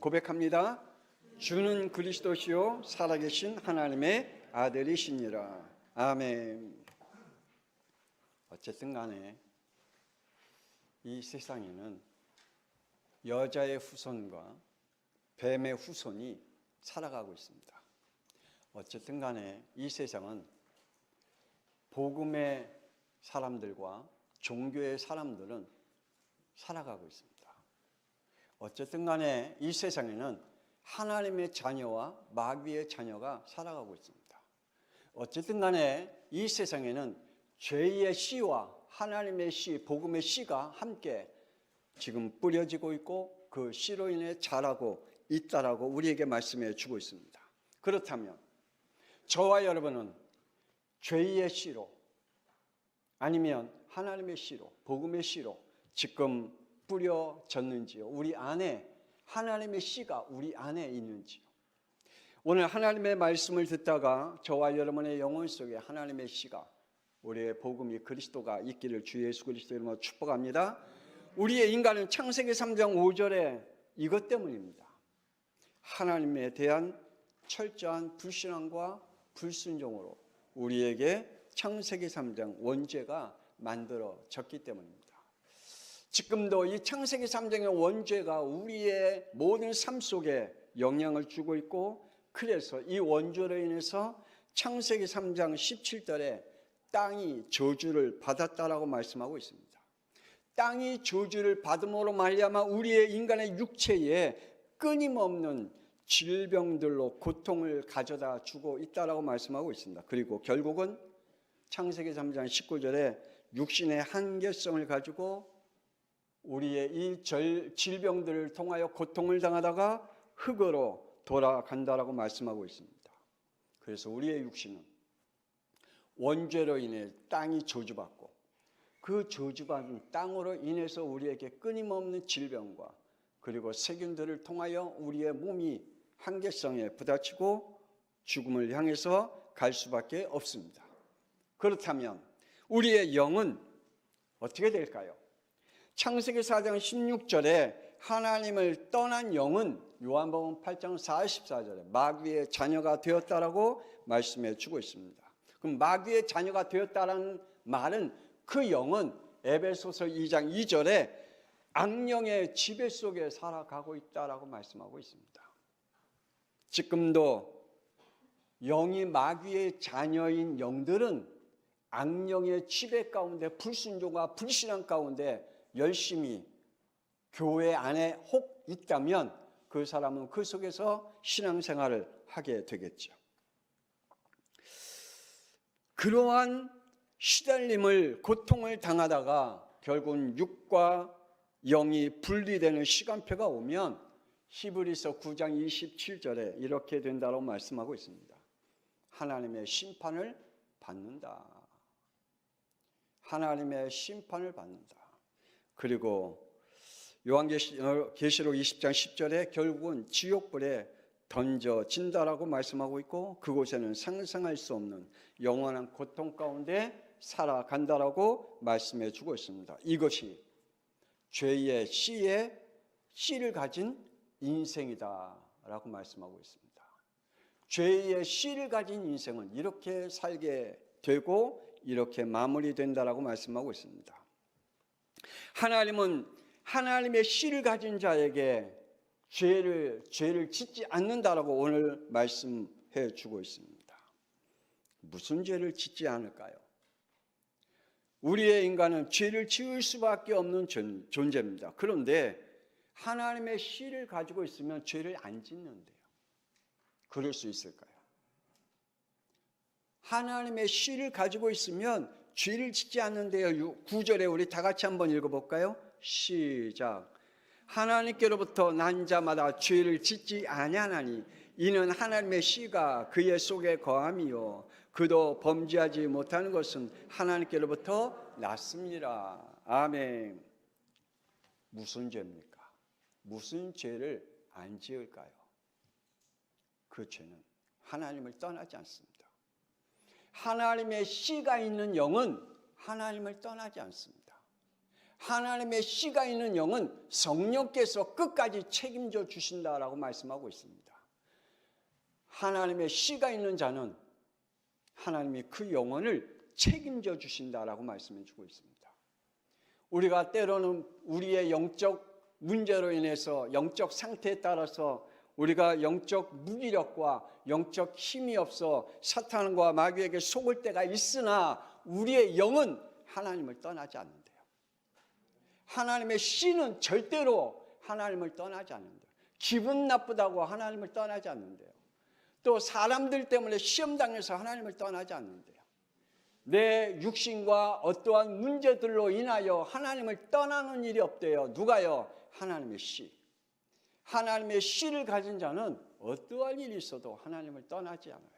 고백합니다. 주는 그리스도시요 살아계신 하나님의 아들이시니라. 아멘. 어쨌든 간에 이 세상에는 여자의 후손과 뱀의 후손이 살아가고 있습니다. 어쨌든 간에 이 세상은 복음의 사람들과 종교의 사람들은 살아가고 있습니다. 어쨌든 간에 이 세상에는 하나님의 자녀와 마귀의 자녀가 살아가고 있습니다. 어쨌든 간에 이 세상에는 죄의 씨와 하나님의 씨, 복음의 씨가 함께 지금 뿌려지고 있고 그 씨로 인해 자라고 있다라고 우리에게 말씀해 주고 있습니다. 그렇다면 저와 여러분은 죄의 씨로 아니면 하나님의 씨로, 복음의 씨로 지금 뿌려졌는지요? 우리 안에 하나님의 씨가 우리 안에 있는지요? 오늘 하나님의 말씀을 듣다가 저와 여러분의 영혼 속에 하나님의 씨가, 우리의 복음이 그리스도가 있기를 주 예수 그리스도 이름으로 축복합니다. 우리의 인간은 창세기 3장 5절에 이것 때문입니다. 하나님에 대한 철저한 불신앙과 불순종으로 우리에게 창세기 3장 원죄가 만들어졌기 때문입니다. 지금도 이 창세기 3장의 원죄가 우리의 모든 삶 속에 영향을 주고 있고, 그래서 이 원죄로 인해서 창세기 3장 17절에 땅이 저주를 받았다라고 말씀하고 있습니다. 땅이 저주를 받음으로 말미암아 우리의 인간의 육체에 끊임없는 질병들로 고통을 가져다 주고 있다라고 말씀하고 있습니다. 그리고 결국은 창세기 3장 19절에 육신의 한계성을 가지고 우리의 이 질병들을 통하여 고통을 당하다가 흙으로 돌아간다라고 말씀하고 있습니다. 그래서 우리의 육신은 원죄로 인해 땅이 저주받고 그 저주받은 땅으로 인해서 우리에게 끊임없는 질병과 그리고 세균들을 통하여 우리의 몸이 한계성에 부딪히고 죽음을 향해서 갈 수밖에 없습니다. 그렇다면 우리의 영은 어떻게 될까요? 창세기 4장 16절에 하나님을 떠난 영은 요한복음 8장 44절에 마귀의 자녀가 되었다라고 말씀해 주고 있습니다. 그럼 마귀의 자녀가 되었다라는 말은 그 영은 에베소서 2장 2절에 악령의 지배 속에 살아가고 있다라고 말씀하고 있습니다. 지금도 영이 마귀의 자녀인 영들은 악령의 지배 가운데 불순종과 불신앙 가운데 열심히 교회 안에 혹 있다면 그 사람은 그 속에서 신앙생활을 하게 되겠죠. 그러한 시달림을, 고통을 당하다가 결국은 육과 영이 분리되는 시간표가 오면 히브리서 9장 27절에 이렇게 된다고 말씀하고 있습니다. 하나님의 심판을 받는다. 하나님의 심판을 받는다. 그리고 요한계시록 20장 10절에 결국은 지옥불에 던져진다라고 말씀하고 있고, 그곳에는 상상할 수 없는 영원한 고통 가운데 살아간다라고 말씀해 주고 있습니다. 이것이 죄의 씨를 가진 인생이다라고 말씀하고 있습니다. 죄의 씨를 가진 인생은 이렇게 살게 되고 이렇게 마무리된다라고 말씀하고 있습니다. 하나님은 하나님의 씨를 가진 자에게 죄를 짓지 않는다라고 오늘 말씀해 주고 있습니다. 무슨 죄를 짓지 않을까요? 우리의 인간은 죄를 지을 수밖에 없는 존재입니다. 그런데 하나님의 씨를 가지고 있으면 죄를 안 짓는데요. 그럴 수 있을까요? 하나님의 씨를 가지고 있으면 죄를 짓지 않는데요. 9절에 우리 다 같이 한번 읽어볼까요? 시작. 하나님께로부터 난 자마다 죄를 짓지 아니하나니 이는 하나님의 씨가 그의 속에 거함이요 그도 범죄하지 못하는 것은 하나님께로부터 났습니다. 아멘. 무슨 죄입니까? 무슨 죄를 안 지을까요? 그 죄는 하나님을 떠나지 않습니다. 하나님의 씨가 있는 영은 하나님을 떠나지 않습니다. 하나님의 씨가 있는 영은 성령께서 끝까지 책임져 주신다라고 말씀하고 있습니다. 하나님의 씨가 있는 자는 하나님이 그 영혼을 책임져 주신다라고 말씀해 주고 있습니다. 우리가 때로는 우리의 영적 문제로 인해서 영적 상태에 따라서 우리가 영적 무기력과 영적 힘이 없어 사탄과 마귀에게 속을 때가 있으나 우리의 영은 하나님을 떠나지 않는데요. 하나님의 씨는 절대로 하나님을 떠나지 않는데요. 기분 나쁘다고 하나님을 떠나지 않는데요. 또 사람들 때문에 시험당해서 하나님을 떠나지 않는데요. 내 육신과 어떠한 문제들로 인하여 하나님을 떠나는 일이 없대요. 누가요? 하나님의 씨. 하나님의 씨를 가진 자는 어떠한 일이 있어도 하나님을 떠나지 않아요.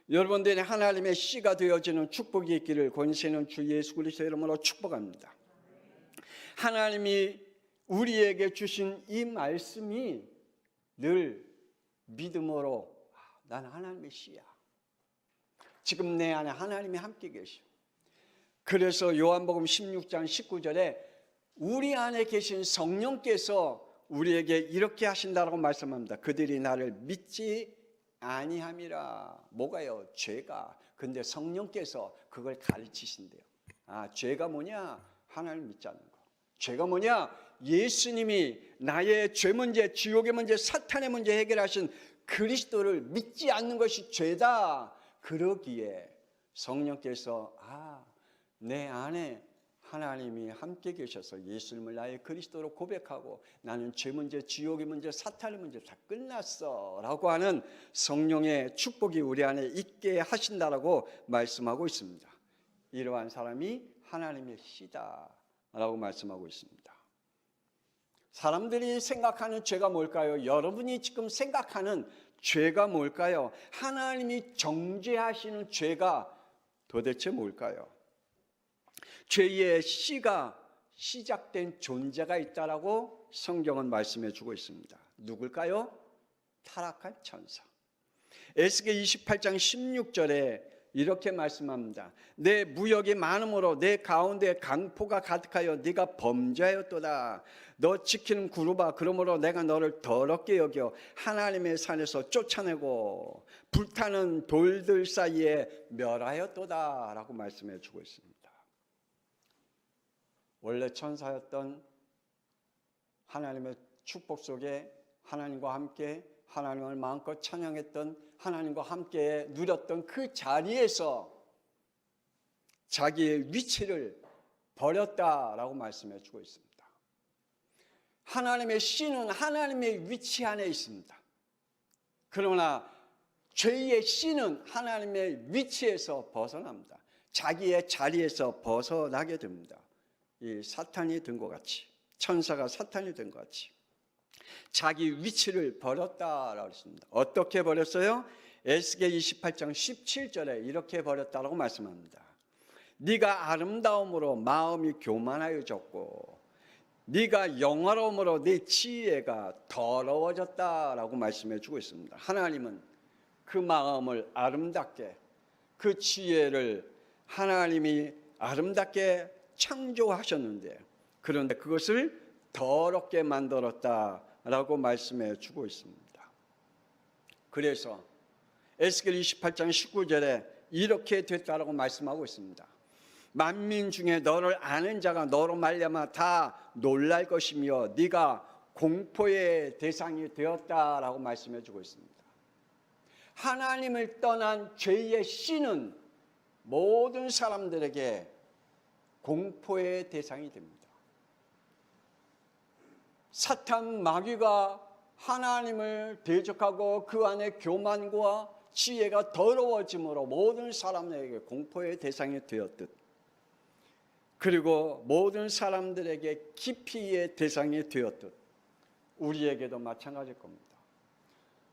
여러분들이 하나님의 씨가 되어지는 축복이 있기를 권세는 주 예수 그리스도의 이름으로 축복합니다. 하나님이 우리에게 주신 이 말씀이 늘 믿음으로 나는 하나님의 씨야. 지금 내 안에 하나님이 함께 계셔. 그래서 요한복음 16장 19절에 우리 안에 계신 성령께서 우리에게 이렇게 하신다라고 말씀합니다. 그들이 나를 믿지 아니함이라. 뭐가요? 죄가. 근데 성령께서 그걸 가르치신대요. 죄가 뭐냐? 하나님 믿지 않는 거. 죄가 뭐냐? 예수님이 나의 죄 문제, 지옥의 문제, 사탄의 문제 해결하신 그리스도를 믿지 않는 것이 죄다. 그러기에 성령께서 내 안에 하나님이 함께 계셔서 예수님을 나의 그리스도로 고백하고 나는 죄 문제, 지옥의 문제, 사탄의 문제 다 끝났어 라고 하는 성령의 축복이 우리 안에 있게 하신다라고 말씀하고 있습니다. 이러한 사람이 하나님의 씨다 라고 말씀하고 있습니다. 사람들이 생각하는 죄가 뭘까요? 여러분이 지금 생각하는 죄가 뭘까요? 하나님이 정죄하시는 죄가 도대체 뭘까요? 죄의 씨가 시작된 존재가 있다라고 성경은 말씀해 주고 있습니다. 누굴까요? 타락한 천사. 에스겔 28장 16절에 이렇게 말씀합니다. 내 무역이 많음으로 내 가운데 강포가 가득하여 네가 범죄하였도다. 너 지키는 구루바 그러므로 내가 너를 더럽게 여겨 하나님의 산에서 쫓아내고 불타는 돌들 사이에 멸하였도다 라고 말씀해 주고 있습니다. 원래 천사였던 하나님의 축복 속에 하나님과 함께 하나님을 마음껏 찬양했던 하나님과 함께 누렸던 그 자리에서 자기의 위치를 버렸다라고 말씀해 주고 있습니다. 하나님의 씨는 하나님의 위치 안에 있습니다. 그러나 죄의 씨는 하나님의 위치에서 벗어납니다. 자기의 자리에서 벗어나게 됩니다. 이 사탄이 된 것 같이, 천사가 사탄이 된 것 같이 자기 위치를 버렸다라고 했습니다. 어떻게 버렸어요? 에스겔 28장 17절에 이렇게 버렸다라고 말씀합니다. 네가 아름다움으로 마음이 교만하여졌고 네가 영화로움으로 네 지혜가 더러워졌다라고 말씀해 주고 있습니다. 하나님은 그 마음을 아름답게, 그 지혜를 하나님이 아름답게 창조하셨는데 그런데 그것을 더럽게 만들었다라고 말씀해 주고 있습니다. 그래서 에스겔 28장 19절에 이렇게 됐다라고 말씀하고 있습니다. 만민 중에 너를 아는 자가 너로 말미암아 다 놀랄 것이며 네가 공포의 대상이 되었다라고 말씀해 주고 있습니다. 하나님을 떠난 죄의 씨는 모든 사람들에게 공포의 대상이 됩니다. 사탄 마귀가 하나님을 대적하고 그 안에 교만과 지혜가 더러워짐으로 모든 사람에게 공포의 대상이 되었듯 그리고 모든 사람들에게 기피의 대상이 되었듯 우리에게도 마찬가지일 겁니다.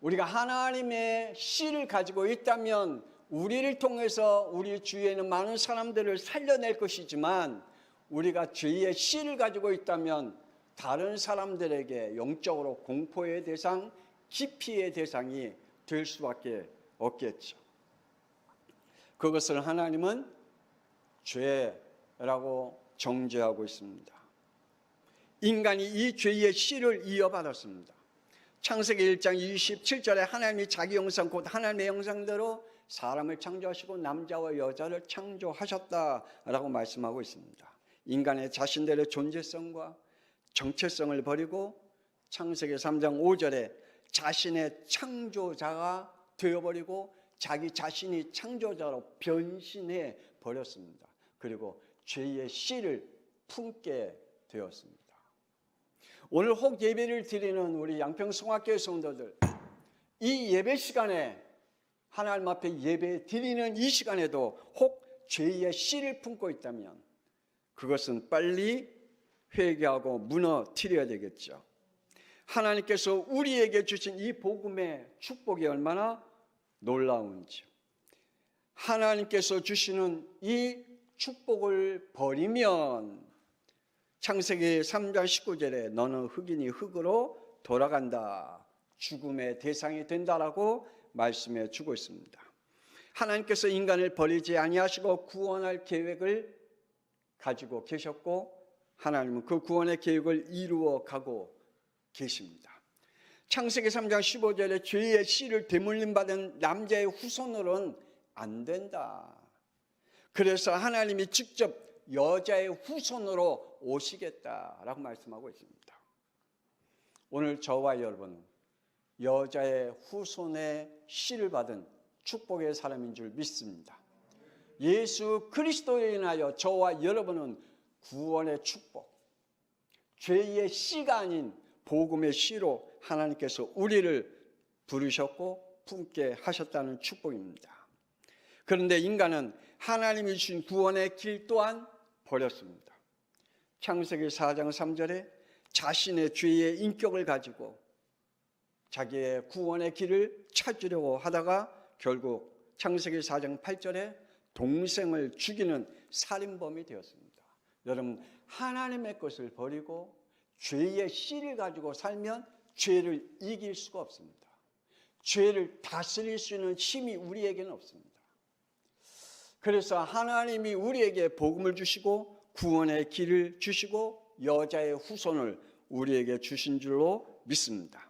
우리가 하나님의 씨를 가지고 있다면 우리를 통해서 우리 주위에 있는 많은 사람들을 살려낼 것이지만 우리가 죄의 씨를 가지고 있다면 다른 사람들에게 영적으로 공포의 대상, 기피의 대상이 될 수밖에 없겠죠. 그것을 하나님은 죄라고 정죄하고 있습니다. 인간이 이 죄의 씨를 이어받았습니다. 창세기 1장 27절에 하나님이 자기 형상 곧 하나님의 형상대로 사람을 창조하시고 남자와 여자를 창조하셨다라고 말씀하고 있습니다. 인간의 자신들의 존재성과 정체성을 버리고 창세기 3장 5절에 자신의 창조자가 되어버리고 자기 자신이 창조자로 변신해 버렸습니다. 그리고 죄의 씨를 품게 되었습니다. 오늘 혹 예배를 드리는 우리 양평성악교회 성도들, 이 예배 시간에 하나님 앞에 예배 드리는 이 시간에도 혹 죄의 씨를 품고 있다면 그것은 빨리 회개하고 무너뜨려야 되겠죠. 하나님께서 우리에게 주신 이 복음의 축복이 얼마나 놀라운지요. 하나님께서 주시는 이 축복을 버리면 창세기 3장 19절에 너는 흙이니 흙으로 돌아간다, 죽음의 대상이 된다라고 말씀해 주고 있습니다. 하나님께서 인간을 버리지 아니하시고 구원할 계획을 가지고 계셨고 하나님은 그 구원의 계획을 이루어 가고 계십니다. 창세기 3장 15절에 죄의 씨를 되물림 받은 남자의 후손으로는 안 된다. 그래서 하나님이 직접 여자의 후손으로 오시겠다라고 말씀하고 있습니다. 오늘 저와 여러분은 여자의 후손의 씨를 받은 축복의 사람인 줄 믿습니다. 예수 그리스도에 인하여 저와 여러분은 구원의 축복, 죄의 씨가 아닌 복음의 씨로 하나님께서 우리를 부르셨고 품게 하셨다는 축복입니다. 그런데 인간은 하나님이 주신 구원의 길 또한 버렸습니다. 창세기 4장 3절에 자신의 죄의 인격을 가지고 자기의 구원의 길을 찾으려고 하다가 결국 창세기 4장 8절에 동생을 죽이는 살인범이 되었습니다. 여러분, 하나님의 것을 버리고 죄의 씨를 가지고 살면 죄를 이길 수가 없습니다. 죄를 다스릴 수 있는 힘이 우리에게는 없습니다. 그래서 하나님이 우리에게 복음을 주시고 구원의 길을 주시고 여자의 후손을 우리에게 주신 줄로 믿습니다.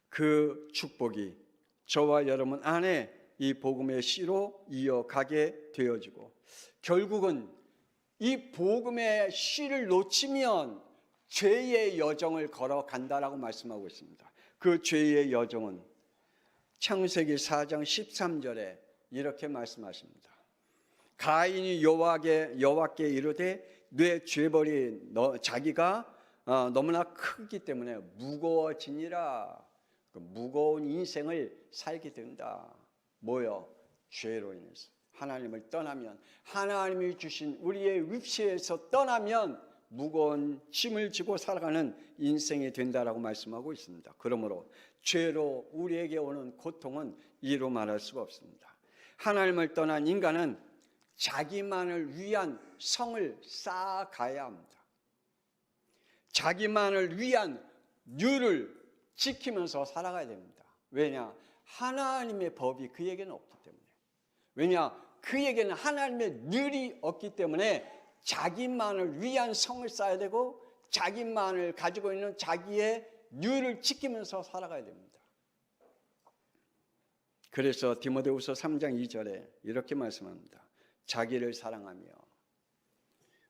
그 축복이 저와 여러분 안에 이 복음의 씨로 이어가게 되어지고 결국은 이 복음의 씨를 놓치면 죄의 여정을 걸어간다라고 말씀하고 있습니다. 그 죄의 여정은 창세기 4장 13절에 이렇게 말씀하십니다. 가인이 여호와께 이르되 내 죄벌이 자기가 너무나 크기 때문에 무거워지니라. 그 무거운 인생을 살게 된다. 뭐요? 죄로 인해서. 하나님을 떠나면, 하나님이 주신 우리의 위치에서 떠나면 무거운 짐을 지고 살아가는 인생이 된다라고 말씀하고 있습니다. 그러므로 죄로 우리에게 오는 고통은 이루 말할 수가 없습니다. 하나님을 떠난 인간은 자기만을 위한 성을 쌓아가야 합니다. 자기만을 위한 율을 지키면서 살아가야 됩니다. 왜냐? 하나님의 법이 그에게는 없기 때문에. 왜냐? 그에게는 하나님의 율이 없기 때문에 자기만을 위한 성을 쌓아야 되고 자기만을 가지고 있는 자기의 율을 지키면서 살아가야 됩니다. 그래서 디모데후서 3장 2절에 이렇게 말씀합니다. 자기를 사랑하며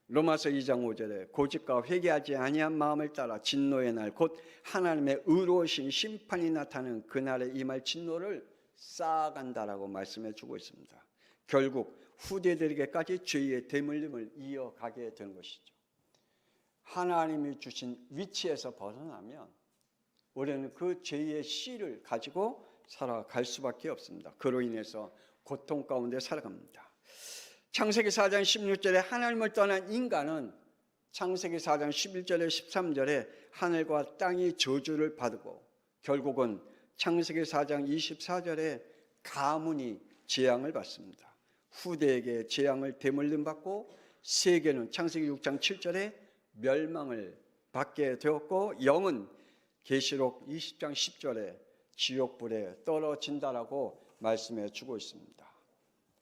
로마서 2장 5절에 고집과 회개하지 아니한 마음을 따라 진노의 날 곧 하나님의 의로우신 심판이 나타나는 그날에 임할 진노를 쌓아간다라고 말씀해 주고 있습니다. 결국 후대들에게까지 죄의 대물림을 이어가게 되는 것이죠. 하나님이 주신 위치에서 벗어나면 우리는 그 죄의 씨를 가지고 살아갈 수밖에 없습니다. 그로 인해서 고통 가운데 살아갑니다. 창세기 4장 16절에 하나님을 떠난 인간은 창세기 4장 11절에 13절에 하늘과 땅이 저주를 받고 결국은 창세기 4장 24절에 가문이 재앙을 받습니다. 후대에게 재앙을 대물림 받고 세계는 창세기 6장 7절에 멸망을 받게 되었고 영은 계시록 20장 10절에 지옥불에 떨어진다라고 말씀해 주고 있습니다.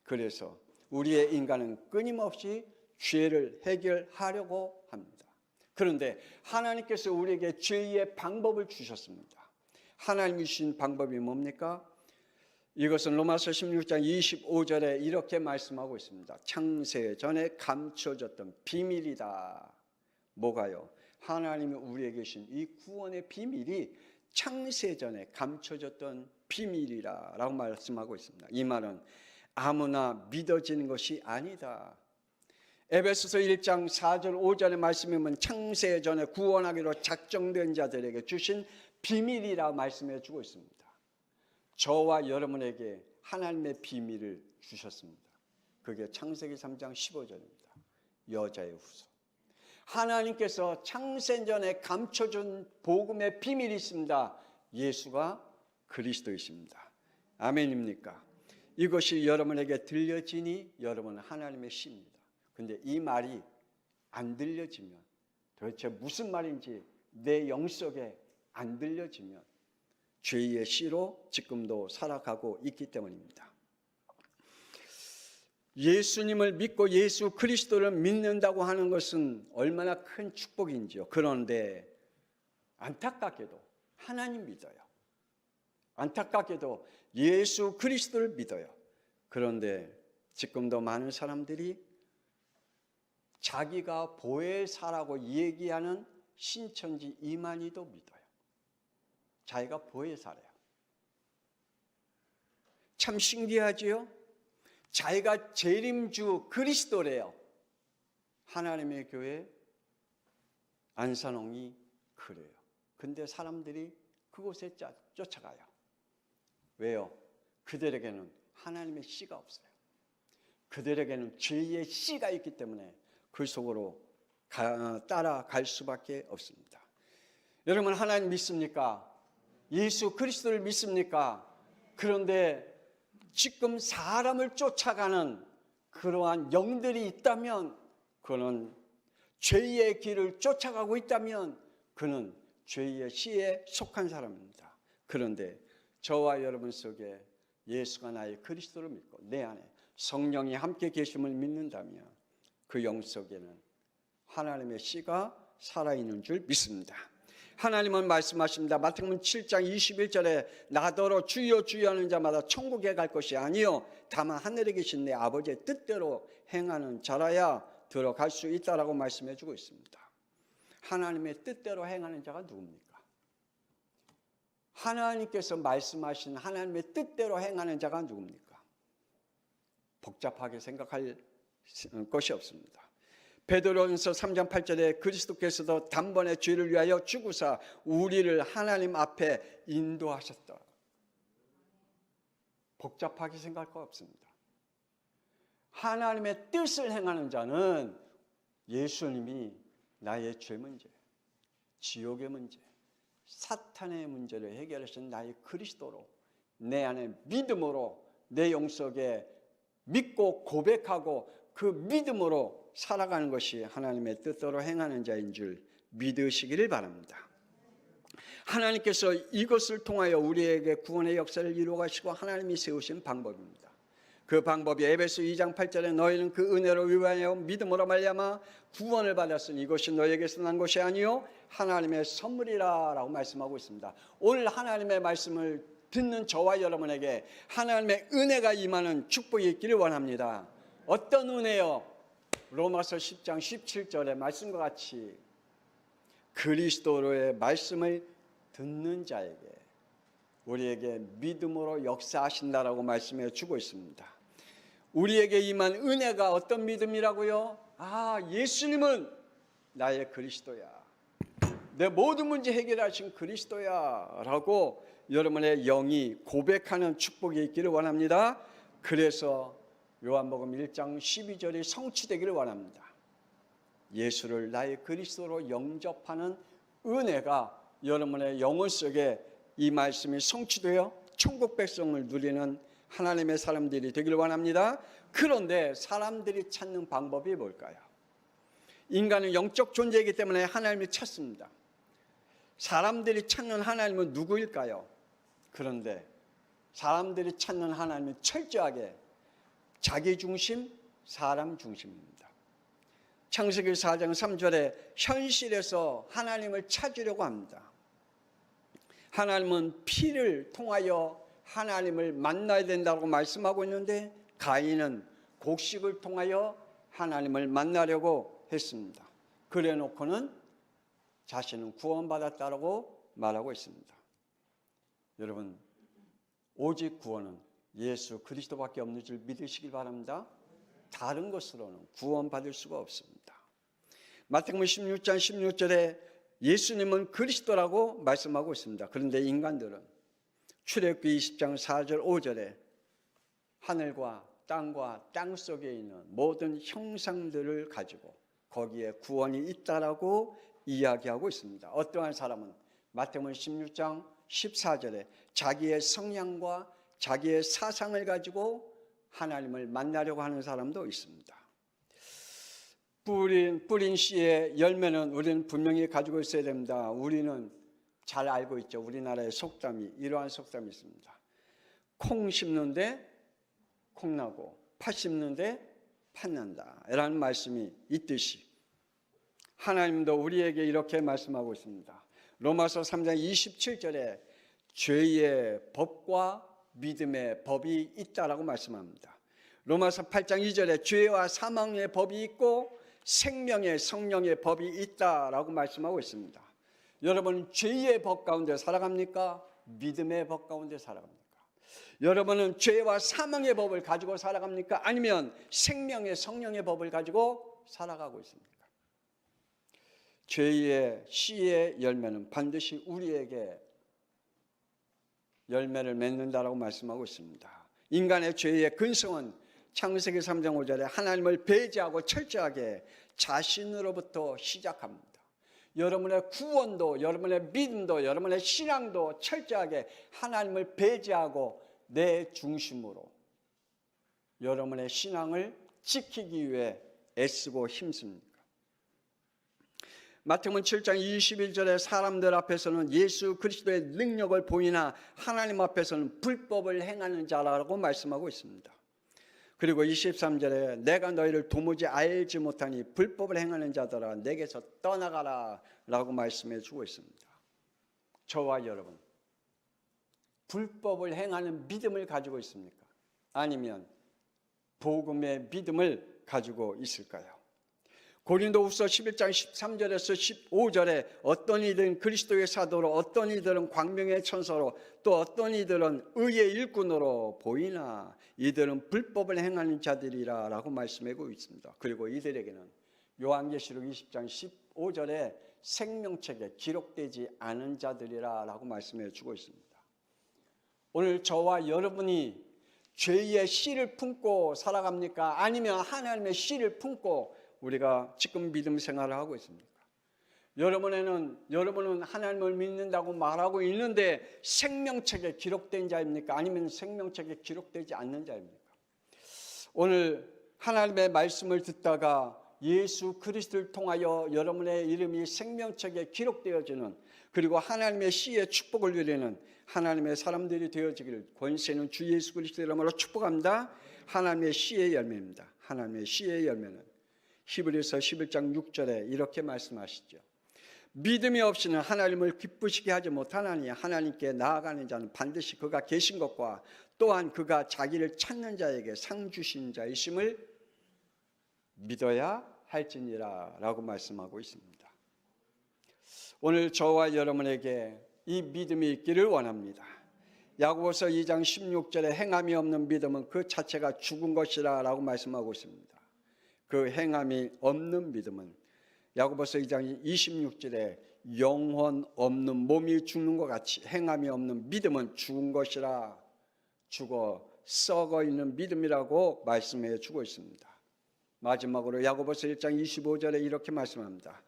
그래서 우리의 인간은 끊임없이 죄를 해결하려고 합니다. 그런데 하나님께서 우리에게 죄의 방법을 주셨습니다. 하나님이 주신 방법이 뭡니까? 이것은 로마서 16장 25절에 이렇게 말씀하고 있습니다. 창세 전에 감춰졌던 비밀이다. 뭐가요? 하나님이 우리에게 주신 이 구원의 비밀이 창세 전에 감춰졌던 비밀이라고 말씀하고 있습니다. 이 말은 아무나 믿어지는 것이 아니다. 에베소서 1장 4절 5절의 말씀에 보면 창세 전에 구원하기로 작정된 자들에게 주신 비밀이라 말씀해 주고 있습니다. 저와 여러분에게 하나님의 비밀을 주셨습니다. 그게 창세기 3장 15절입니다. 여자의 후손. 하나님께서 창세 전에 감춰준 복음의 비밀이 있습니다. 예수가 그리스도이십니다. 아멘입니까? 이것이 여러분에게 들려지니 여러분은 하나님의 씨입니다. 그런데 이 말이 안 들려지면, 도대체 무슨 말인지 내 영속에 안 들려지면 죄의 씨로 지금도 살아가고 있기 때문입니다. 예수님을 믿고 예수 그리스도를 믿는다고 하는 것은 얼마나 큰 축복인지요. 그런데 안타깝게도 하나님 믿어요. 안타깝게도 예수 그리스도를 믿어요. 그런데 지금도 많은 사람들이 자기가 보혜사라고 얘기하는 신천지 이만희도 믿어요. 자기가 보혜사래요. 참 신기하지요? 자기가 재림주 그리스도래요. 하나님의 교회 안산홍이 그래요. 근데 사람들이 그곳에 쫓아가요. 왜요? 그들에게는 하나님의 씨가 없어요. 그들에게는 죄의 씨가 있기 때문에 그 속으로 따라갈 수밖에 없습니다. 여러분, 하나님 믿습니까? 예수 그리스도를 믿습니까? 그런데 지금 사람을 쫓아가는 그러한 영들이 있다면, 그는 죄의 길을 쫓아가고 있다면 그는 죄의 씨에 속한 사람입니다. 그런데 저와 여러분 속에 예수가 나의 그리스도를 믿고 내 안에 성령이 함께 계심을 믿는다면 그 영 속에는 하나님의 씨가 살아있는 줄 믿습니다. 하나님은 말씀하십니다. 마태복음 7장 21절에 나더러 주여 주여 하는 자마다 천국에 갈 것이 아니요 다만 하늘에 계신 내 아버지의 뜻대로 행하는 자라야 들어갈 수 있다라고 말씀해 주고 있습니다. 하나님의 뜻대로 행하는 자가 누굽니까? 하나님께서 말씀하신 하나님의 뜻대로 행하는 자가 누굽니까? 복잡하게 생각할 것이 없습니다. 베드로전서 3장 8절에 그리스도께서도 단번에 죄를 위하여 죽으사 우리를 하나님 앞에 인도하셨다. 복잡하게 생각할 거 없습니다. 하나님의 뜻을 행하는 자는 예수님이 나의 죄 문제, 지옥의 문제, 사탄의 문제를 해결하신 나의 그리스도로 내 안에 믿음으로 내 영속에 믿고 고백하고 그 믿음으로 살아가는 것이 하나님의 뜻대로 행하는 자인 줄 믿으시기를 바랍니다. 하나님께서 이것을 통하여 우리에게 구원의 역사를 이루어가시고 하나님이 세우신 방법입니다. 그 방법이 에베소 2장 8절에 너희는 그 은혜로 위하여 믿음으로 말미암아 구원을 받았으니 이것이 너희에게서 난 것이 아니요 하나님의 선물이라 라고 말씀하고 있습니다. 오늘 하나님의 말씀을 듣는 저와 여러분에게 하나님의 은혜가 임하는 축복이 있기를 원합니다. 어떤 은혜요? 로마서 10장 17절의 말씀과 같이 그리스도로의 말씀을 듣는 자에게 우리에게 믿음으로 역사하신다라고 말씀해 주고 있습니다. 우리에게 임한 은혜가 어떤 믿음이라고요? 예수님은 나의 그리스도야. 내 모든 문제 해결하신 그리스도야 라고 여러분의 영이 고백하는 축복이 있기를 원합니다. 그래서 요한복음 1장 12절이 성취되기를 원합니다. 예수를 나의 그리스도로 영접하는 은혜가 여러분의 영혼 속에 이 말씀이 성취되어 천국 백성을 누리는 하나님의 사람들이 되기를 원합니다. 그런데 사람들이 찾는 방법이 뭘까요? 인간은 영적 존재이기 때문에 하나님을 찾습니다. 사람들이 찾는 하나님은 누구일까요? 그런데 사람들이 찾는 하나님은 철저하게 자기 중심, 사람 중심입니다. 창세기 4장 3절에 현실에서 하나님을 찾으려고 합니다. 하나님은 피를 통하여 하나님을 만나야 된다고 말씀하고 있는데 가인은 곡식을 통하여 하나님을 만나려고 했습니다. 그래 놓고는 자신은 구원받았다고 말하고 있습니다. 여러분, 오직 구원은 예수 그리스도밖에 없는 줄 믿으시길 바랍니다. 다른 것으로는 구원받을 수가 없습니다. 마태복음 16장 16절에 예수님은 그리스도라고 말씀하고 있습니다. 그런데 인간들은 출애굽기 20장 4절 5절에 하늘과 땅과 땅 속에 있는 모든 형상들을 가지고 거기에 구원이 있다라고 이야기하고 있습니다. 어떠한 사람은 마태복음 16장 14절에 자기의 성향과 자기의 사상을 가지고 하나님을 만나려고 하는 사람도 있습니다. 뿌린 씨의 열매는 우리는 분명히 가지고 있어야 됩니다. 우리는 잘 알고 있죠. 우리나라의 속담이 이러한 속담이 있습니다. 콩 심는데 콩 나고 팥 심는데 팥 난다 라는 말씀이 있듯이 하나님도 우리에게 이렇게 말씀하고 있습니다. 로마서 3장 27절에 죄의 법과 믿음의 법이 있다라고 말씀합니다. 로마서 8장 2절에 죄와 사망의 법이 있고 생명의 성령의 법이 있다라고 말씀하고 있습니다. 여러분은 죄의 법 가운데 살아갑니까? 믿음의 법 가운데 살아갑니까? 여러분은 죄와 사망의 법을 가지고 살아갑니까? 아니면 생명의 성령의 법을 가지고 살아가고 있습니까? 죄의 씨의 열매는 반드시 우리에게 열매를 맺는다라고 말씀하고 있습니다. 인간의 죄의 근성은 창세기 3장 5절에 하나님을 배제하고 철저하게 자신으로부터 시작합니다. 여러분의 구원도 여러분의 믿음도 여러분의 신앙도 철저하게 하나님을 배제하고 내 중심으로 여러분의 신앙을 지키기 위해 애쓰고 힘씁니다. 마태복음 7장 21절에 사람들 앞에서는 예수 그리스도의 능력을 보이나 하나님 앞에서는 불법을 행하는 자라고 말씀하고 있습니다. 그리고 23절에 내가 너희를 도무지 알지 못하니 불법을 행하는 자들아 내게서 떠나가라 라고 말씀해 주고 있습니다. 저와 여러분, 불법을 행하는 믿음을 가지고 있습니까? 아니면 복음의 믿음을 가지고 있을까요? 고린도후서 11장 13절에서 15절에 어떤 이들은 그리스도의 사도로 어떤 이들은 광명의 천사로 또 어떤 이들은 의의 일꾼으로 보이나 이들은 불법을 행하는 자들이라 라고 말씀하고 있습니다. 그리고 이들에게는 요한계시록 20장 15절에 생명책에 기록되지 않은 자들이라 라고 말씀해 주고 있습니다. 오늘 저와 여러분이 죄의 씨를 품고 살아갑니까? 아니면 하나님의 씨를 품고 우리가 지금 믿음 생활을 하고 있습니까? 여러분은 하나님을 믿는다고 말하고 있는데 생명책에 기록된 자입니까? 아니면 생명책에 기록되지 않는 자입니까? 오늘 하나님의 말씀을 듣다가 예수 그리스도를 통하여 여러분의 이름이 생명책에 기록되어지는 그리고 하나님의 씨의 축복을 누리는 하나님의 사람들이 되어지기를 권세는 주 예수 그리스도의 이름으로 축복합니다. 하나님의 씨의 열매입니다. 하나님의 씨의 열매는 히브리서 11장 6절에 이렇게 말씀하시죠. 믿음이 없이는 하나님을 기쁘시게 하지 못하나니 하나님께 나아가는 자는 반드시 그가 계신 것과 또한 그가 자기를 찾는 자에게 상 주신 자이심을 믿어야 할지니라 라고 말씀하고 있습니다. 오늘 저와 여러분에게 이 믿음이 있기를 원합니다. 야고보서 2장 16절에 행함이 없는 믿음은 그 자체가 죽은 것이라 라고 말씀하고 있습니다. 그 행함이 없는 믿음은 야고보서 2장 26절에 영혼 없는 몸이 죽는 것 같이 행함이 없는 믿음은 죽은 것이라 죽어 썩어 있는 믿음이라고 말씀해 주고 있습니다. 마지막으로 야고보서 1장 25절에 이렇게 말씀합니다.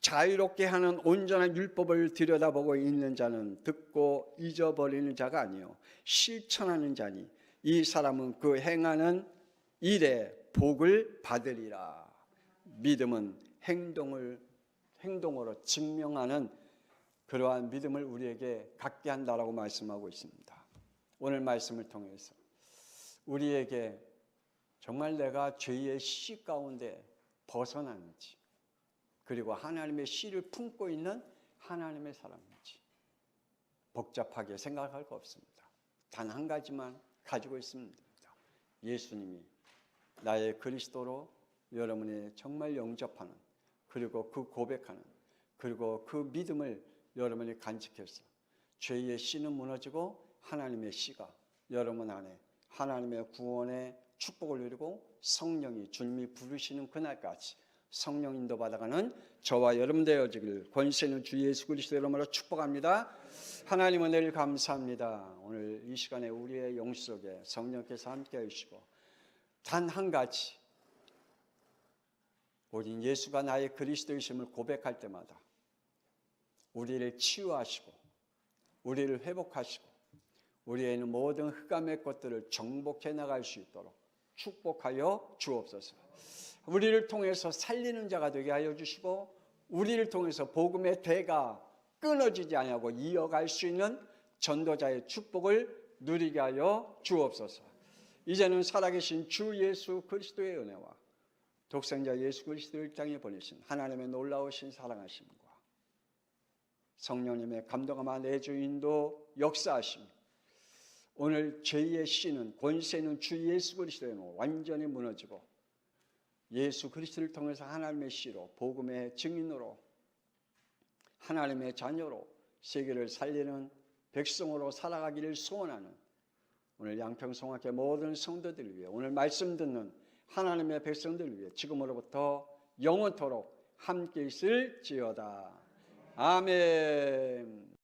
자유롭게 하는 온전한 율법을 들여다보고 있는 자는 듣고 잊어버리는 자가 아니요 실천하는 자니 이 사람은 그 행하는 일에 복을 받으리라. 믿음은 행동으로 증명하는 그러한 믿음을 우리에게 갖게 한다라고 말씀하고 있습니다. 오늘 말씀을 통해서 우리에게 정말 내가 죄의 씨 가운데 벗어나는지, 그리고 하나님의 씨를 품고 있는 하나님의 사람인지 복잡하게 생각할 거 없습니다. 단 한 가지만 가지고 있습니다. 예수님이 나의 그리스도로 여러분이 정말 영접하는, 그리고 그 고백하는, 그리고 그 믿음을 여러분이 간직해서 죄의 씨는 무너지고 하나님의 씨가 여러분 안에 하나님의 구원의 축복을 누리고 성령이 주님이 부르시는 그날까지 성령 인도 받아가는 저와 여러분 되어지길 권세 있는 주 예수 그리스도 이름으로 축복합니다. 하나님 은혜를 감사합니다. 오늘 이 시간에 우리의 영혼 속에 성령께서 함께 해주시고 단 한 가지, 우린 예수가 나의 그리스도이심을 고백할 때마다 우리를 치유하시고 우리를 회복하시고 우리에 있는 모든 흑암의 것들을 정복해 나갈 수 있도록 축복하여 주옵소서. 우리를 통해서 살리는 자가 되게 하여 주시고 우리를 통해서 복음의 대가 끊어지지 아니하고 이어갈 수 있는 전도자의 축복을 누리게 하여 주옵소서. 이제는 살아계신 주 예수 그리스도의 은혜와 독생자 예수 그리스도를 땅에 보내신 하나님의 놀라우신 사랑하심과 성령님의 감동함과 내주 인도 역사하심, 오늘 죄의 씨는 권세 있는 주 예수 그리스도는 완전히 무너지고 예수 그리스도를 통해서 하나님의 씨로 복음의 증인으로 하나님의 자녀로 세계를 살리는 백성으로 살아가기를 소원하는 오늘 양평성학회 모든 성도들을 위해, 오늘 말씀 듣는 하나님의 백성들을 위해 지금으로부터 영원토록 함께 있을지어다. 아멘.